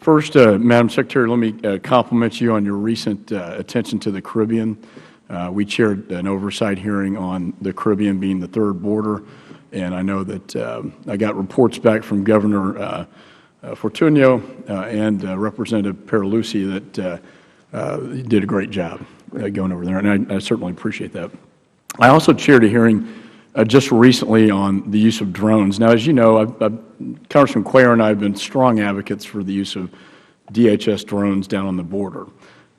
First, Madam Secretary, let me compliment you on your recent attention to the Caribbean. We chaired an oversight hearing on the Caribbean being the third border, and I know that I got reports back from Governor Fortunio and Representative Perlusi that you did a great job going over there, and I certainly appreciate that. I also chaired a hearing just recently on the use of drones. Now, as you know, Congressman Cuellar and I have been strong advocates for the use of DHS drones down on the border.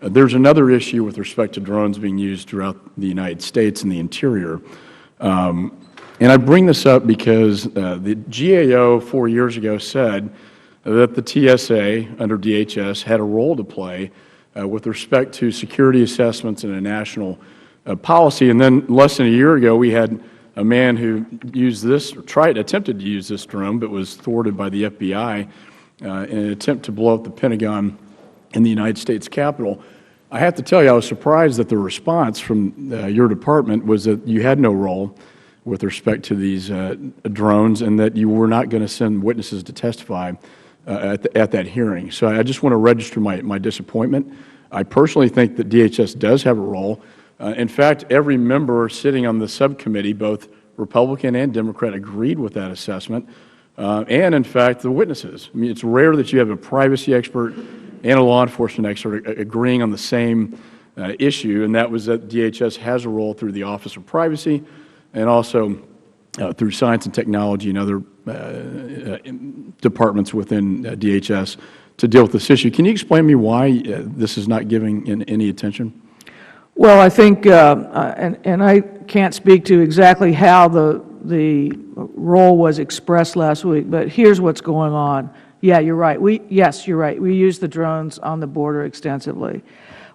There's another issue with respect to drones being used throughout the United States and the interior. And I bring this up because the GAO 4 years ago said that the TSA under DHS had a role to play with respect to security assessments and a national policy. And then less than a year ago, we had a man who used this, or attempted to use this drone, but was thwarted by the FBI in an attempt to blow up the Pentagon in the United States Capitol. I have to tell you, I was surprised that the response from your department was that you had no role with respect to these drones and that you were not going to send witnesses to testify at that hearing. So I just want to register my disappointment. I personally think that DHS does have a role. In fact, every member sitting on the subcommittee, both Republican and Democrat, agreed with that assessment, and in fact, the witnesses. I mean, it's rare that you have a privacy expert and a law enforcement expert agreeing on the same issue, and that was that DHS has a role through the Office of Privacy and also through Science and Technology and other departments within DHS to deal with this issue. Can you explain to me why this is not giving any attention? Well, I think, and I can't speak to exactly how the role was expressed last week, but here's what's going on. Yeah, you're right. Yes, you're right. We use the drones on the border extensively.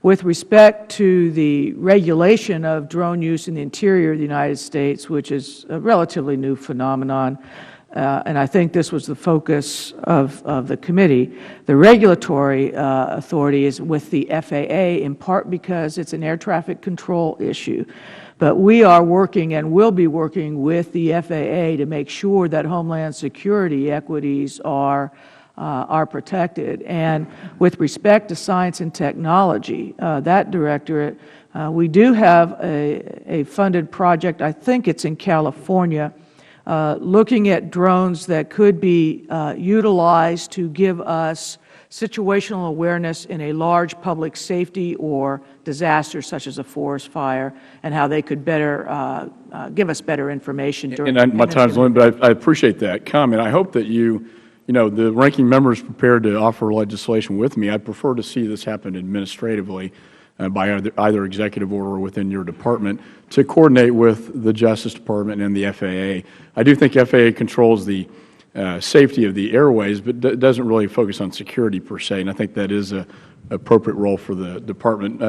With respect to the regulation of drone use in the interior of the United States, which is a relatively new phenomenon, and I think this was the focus of the committee, the regulatory authority is with the FAA, in part because it's an air traffic control issue. But we are working and will be working with the FAA to make sure that Homeland Security equities are protected. And with respect to science and technology, that directorate, we do have a funded project, I think it's in California, looking at drones that could be utilized to give us situational awareness in a large public safety or disaster such as a forest fire, and how they could better give us better information during. And my time's limited, but I appreciate that comment. I hope that the ranking member is prepared to offer legislation with me. I'd prefer to see this happen administratively by either executive order or within your department to coordinate with the Justice Department and the FAA. I do think FAA controls the safety of the airways, but doesn't really focus on security per se, and I think that is an appropriate role for the department.